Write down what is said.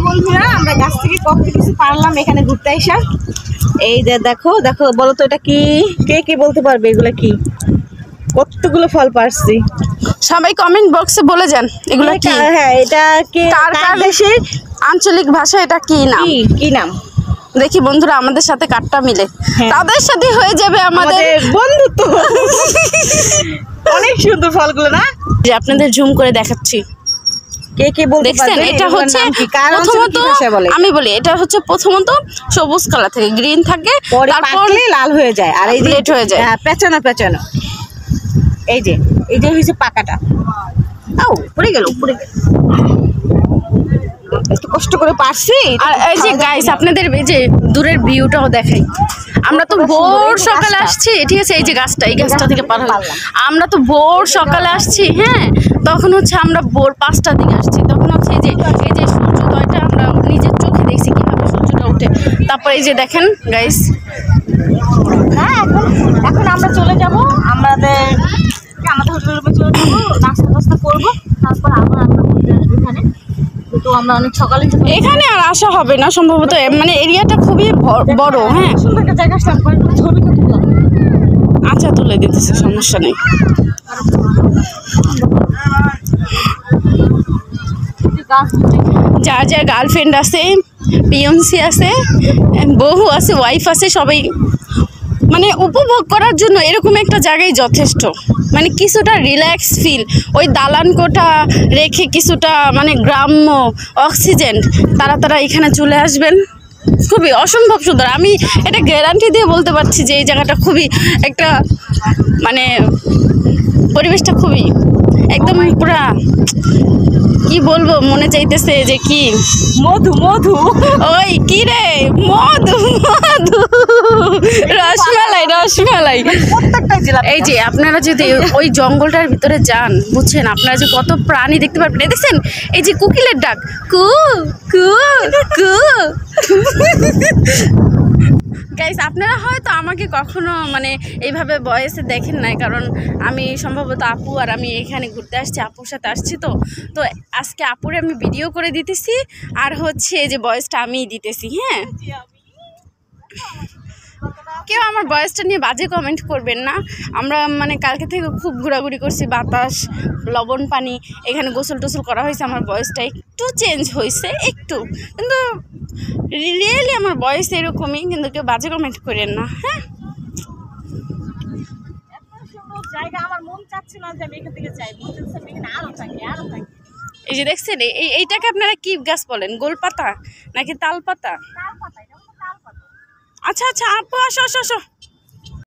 বন্ধুরা, আমরা গাছ থেকে কত কিছু পারলাম এখানে ঘুরতে আসা। এই যে দেখো দেখো, বলো তো এটা কি? কে কে বলতে পারবে এগুলা কি? কতগুলো ফল পারছি, সবাই কমেন্ট বক্সে বলে যান এগুলো কি। হ্যাঁ, এটা কি কার কার দেশের আঞ্চলিক ভাষা, এটা কি নাম? কি নাম দেখি বন্ধুরা, আমাদের সাথে কাটটা মিলে তাদের সাথে হয়ে যাবে আমাদের বন্ধুত্ব। অনেক সুন্দর ফলগুলো না, যে আপনাদের জুম করে দেখাচ্ছি। কে কে বলতে দেখছেন, পারবে এটা হচ্ছে প্রথমত আমি বলি, এটা হচ্ছে প্রথমত সবুজ কালার থাকে, গ্রিন থাকে, তারপর লাল হয়ে যায়, আর এই যে রেড হয়ে যায়, পেঁচানো পেঁচানো। এই যে হচ্ছে পাকাটা। আও পড়ে গেল একটু কষ্ট করে পারছি। আর এই যে গাইস, আপনাদের এই যে দূরের ভিউটাও দেখাই। আমরা তো ভোর সকালে আসছি, ঠিক আছে, এই যে গাছটা, এই গাছটা থেকে পার হলাম। আমরা তো ভোর সকালে আসছি, হ্যাঁ, তখন হচ্ছে আমরা ভোর 5টার দিকে আসছি। তখন হচ্ছে এই যে সূর্যোদয়টা আমরা নিজের চোখে দেখছি কিভাবে সূর্যটা উঠে। তারপর এই যে দেখেন গাইস, হ্যাঁ, এখন আমরা চলে যাব, আমাদের হোটেলের উপরে চলে যাবো, নাস্তা করবো, তারপর আবার আমরা ঘুরতে আসবো এখানে। তো আমরা অনেক সকালে এখানে আর আসা হবে না সম্ভবত, মানে এরিয়াটা খুবই বড়। হ্যাঁ, সুন্দর একটা জায়গা, ছবিটা তুললাম। আচ্ছা, তুলে দিতেছে, সমস্যা নেই। যার যার গার্লফ্রেন্ড আছে, পিয়ন্সি আছে, বউ আছে, ওয়াইফ আছে, সবাই মানে উপভোগ করার জন্য এরকম একটা জায়গায় যথেষ্ট। মানে কিছুটা রিল্যাক্স ফিল, ওই দালান কোঠা রেখে কিছুটা মানে গ্রাম্য অক্সিজেন, তারা এখানে চলে আসবেন। খুবই অসম্ভব সুন্দর, আমি এটা গ্যারান্টি দিয়ে বলতে পারছি যে এই জায়গাটা খুবই একটা মানে পরিবেশটা খুবই একদম পুরা কি বলবো, মনে চাইতেছে যে কি মধু ওই কি রে, মধু রসমালাই। এই যে আপনারা যদি ওই জঙ্গলটার ভিতরে যান, বুঝছেন, আপনারা যে কত প্রাণী দেখতে পারবেন। দেখছেন এই যে কোকিলের ডাক, কু কু কু। গাইস, আপনারা হয়তো আমাকে কখনো মানে এইভাবে ভয়েসে দেখেন নাই, কারণ আমি সম্ভবত আপু আর আমি এখানে ঘুরতে আসছি, আপুর সাথে আসছি। তো আজকে আপুরে আমি ভিডিও করে দিতেছি, আর হচ্ছে এই যে ভয়েসটা আমিই দিতেছি। হ্যাঁ, কেউ আমার ভয়েসটা নিয়ে বাজে কমেন্ট করবেন না। আমরা মানে কালকে থেকে খুব ঘোরাঘুরি করছি, বাতাস, লবণ পানি, এখানে গোসল টোসল করা হয়েছে। আমার ভয়েসটা একটু চেঞ্জ হয়েছে একটু, কিন্তু রিয়েলি আমার ভয়েস এরকমই, কিন্তু কেউ বাজে কমেন্ট করেন না। হ্যাঁ, জায়গা, আমার মন চাচ্ছে না যে আমি এখান থেকে যাই, মন চাচ্ছে আমি এখানে আরো থাকি। এই যে দেখছেন, এইটাকে আপনারা কি গাছ বলেন, গোলপাতা নাকি তালপাতা? তালপাতা। আচ্ছা, আপু আসো।